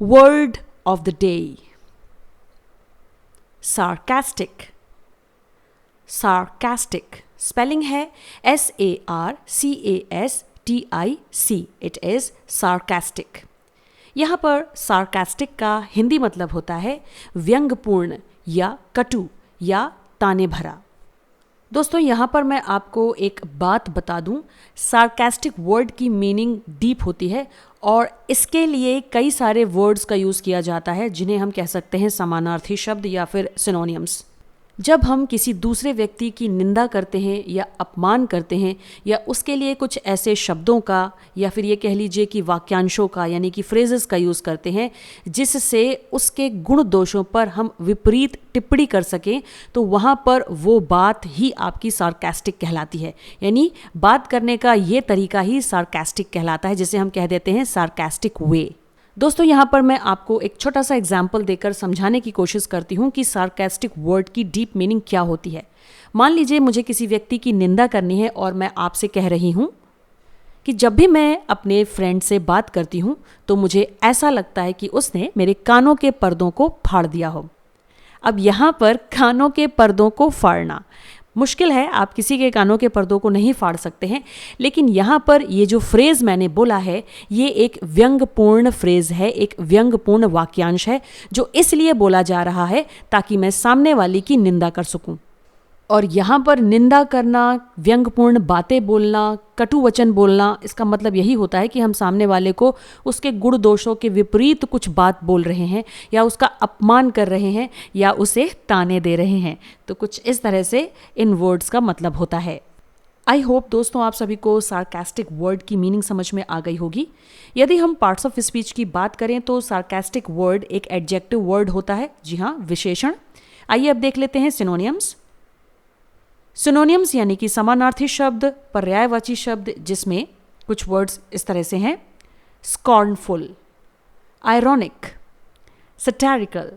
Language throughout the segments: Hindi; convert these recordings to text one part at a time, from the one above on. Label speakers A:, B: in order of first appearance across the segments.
A: Word of the day. Sarcastic. Sarcastic. Spelling है SARCASTIC. It is sarcastic. यहाँ पर sarcastic का हिंदी मतलब होता है व्यंग्यपूर्ण या कटु या ताने भरा। दोस्तों यहाँ पर मैं आपको एक बात बता दूं, सार्कास्टिक वर्ड की मीनिंग डीप होती है और इसके लिए कई सारे वर्ड्स का यूज़ किया जाता है जिन्हें हम कह सकते हैं समानार्थी शब्द या फिर सिनोनियम्स। जब हम किसी दूसरे व्यक्ति की निंदा करते हैं या अपमान करते हैं या उसके लिए कुछ ऐसे शब्दों का या फिर ये कह लीजिए कि वाक्यांशों का यानी कि फ्रेजेस का यूज़ करते हैं जिससे उसके गुण दोषों पर हम विपरीत टिप्पणी कर सकें, तो वहाँ पर वो बात ही आपकी सार्कास्टिक कहलाती है। यानी बात करने का ये तरीका ही सार्कास्टिक कहलाता है, जिसे हम कह देते हैं सार्कास्टिक वे। दोस्तों यहाँ पर मैं आपको एक छोटा सा एग्जाम्पल देकर समझाने की कोशिश करती हूँ कि सार्कास्टिक वर्ड की डीप मीनिंग क्या होती है। मान लीजिए मुझे किसी व्यक्ति की निंदा करनी है और मैं आपसे कह रही हूँ कि जब भी मैं अपने फ्रेंड से बात करती हूँ तो मुझे ऐसा लगता है कि उसने मेरे कानों के पर्दों को फाड़ दिया हो। अब यहाँ पर कानों के पर्दों को फाड़ना मुश्किल है, आप किसी के कानों के पर्दों को नहीं फाड़ सकते हैं, लेकिन यहाँ पर ये जो फ्रेज़ मैंने बोला है ये एक व्यंग्यपूर्ण फ्रेज़ है, एक व्यंग्यपूर्ण वाक्यांश है जो इसलिए बोला जा रहा है ताकि मैं सामने वाले की निंदा कर सकूं। और यहाँ पर निंदा करना, व्यंग्यपूर्ण बातें बोलना, कटु वचन बोलना, इसका मतलब यही होता है कि हम सामने वाले को उसके गुण दोषों के विपरीत कुछ बात बोल रहे हैं या उसका अपमान कर रहे हैं या उसे ताने दे रहे हैं। तो कुछ इस तरह से इन वर्ड्स का मतलब होता है। आई होप दोस्तों आप सभी को सार्कास्टिक वर्ड की मीनिंग समझ में आ गई होगी। यदि हम पार्ट्स ऑफ स्पीच की बात करें तो सार्कास्टिक वर्ड एक एडजेक्टिव वर्ड होता है, जी हाँ, विशेषण। आइए अब देख लेते हैं सिनोनियम्स। सिनोनियम्स यानी कि समानार्थी शब्द, पर्यायवाची शब्द, जिसमें कुछ वर्ड्स इस तरह से हैं: स्कॉर्नफुल, आयरॉनिक, सैटिरिकल,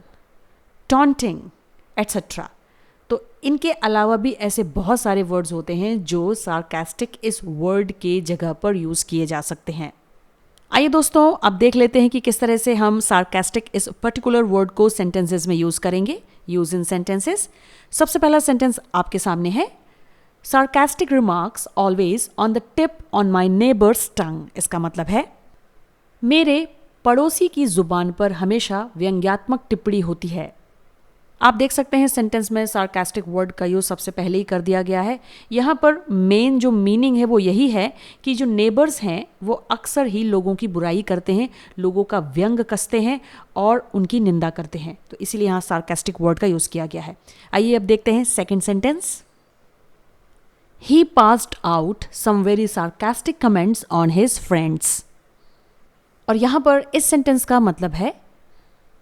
A: टॉन्टिंग, एटसेट्रा। तो इनके अलावा भी ऐसे बहुत सारे वर्ड्स होते हैं जो सार्कास्टिक इस वर्ड के जगह पर यूज़ किए जा सकते हैं। आइए दोस्तों अब देख लेते हैं कि किस तरह से हम सार्कास्टिक इस पर्टिकुलर वर्ड को सेंटेंसेस में यूज़ करेंगे। Use in sentences. सबसे पहला सेंटेंस आपके सामने है: sarcastic remarks always on the tip on my neighbour's tongue. इसका मतलब है मेरे पड़ोसी की जुबान पर हमेशा व्यंग्यात्मक टिप्पणी होती है। आप देख सकते हैं सेंटेंस में सार्कास्टिक वर्ड का यूज सबसे पहले ही कर दिया गया है। यहाँ पर मेन जो मीनिंग है वो यही है कि जो नेबर्स हैं वो अक्सर ही लोगों की बुराई करते हैं, लोगों का व्यंग कसते हैं और उनकी निंदा करते हैं, तो इसीलिए यहाँ सार्कास्टिक वर्ड का यूज़ किया गया है। आइए अब देखते हैं second sentence. He passed out some very sarcastic comments on his friends. और यहाँ पर इस सेंटेंस का मतलब है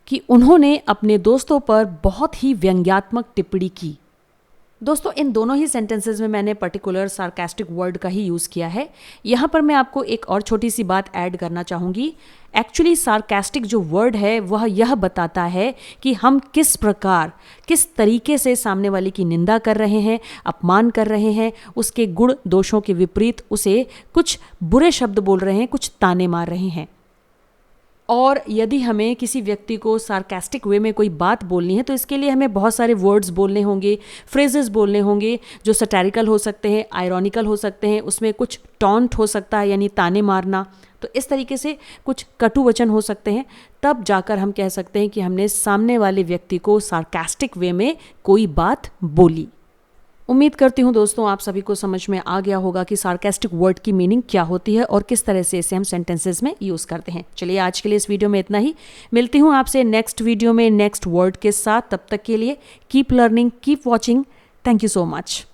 A: कि उन्होंने अपने दोस्तों पर बहुत ही व्यंग्यात्मक टिप्पणी की। दोस्तों इन दोनों ही सेंटेंसेस में मैंने पर्टिकुलर सार्कास्टिक वर्ड का ही यूज़ किया है। यहाँ पर मैं आपको एक और छोटी सी बात ऐड करना चाहूँगी। एक्चुअली सार्कास्टिक जो वर्ड है वह यह बताता है कि हम किस प्रकार, किस तरीके से सामने वाले की निंदा कर रहे हैं, अपमान कर रहे हैं, उसके गुण दोषों के विपरीत उसे कुछ बुरे शब्द बोल रहे हैं, कुछ ताने मार रहे हैं। और यदि हमें किसी व्यक्ति को सार्कास्टिक वे में कोई बात बोलनी है तो इसके लिए हमें बहुत सारे वर्ड्स बोलने होंगे, फ्रेजेस बोलने होंगे जो सैटिरिकल हो सकते हैं, आयरॉनिकल हो सकते हैं, उसमें कुछ टॉन्ट हो सकता है यानी ताने मारना, तो इस तरीके से कुछ कटु वचन हो सकते हैं। तब जाकर हम कह सकते हैं कि हमने सामने वाले व्यक्ति को सार्कास्टिक वे में कोई बात बोली। उम्मीद करती हूँ दोस्तों आप सभी को समझ में आ गया होगा कि सार्कास्टिक वर्ड की मीनिंग क्या होती है और किस तरह से इसे हम सेंटेंसेस में यूज़ करते हैं। चलिए आज के लिए इस वीडियो में इतना ही। मिलती हूँ आपसे नेक्स्ट वीडियो में नेक्स्ट वर्ड के साथ। तब तक के लिए keep learning, keep watching. Thank you so much.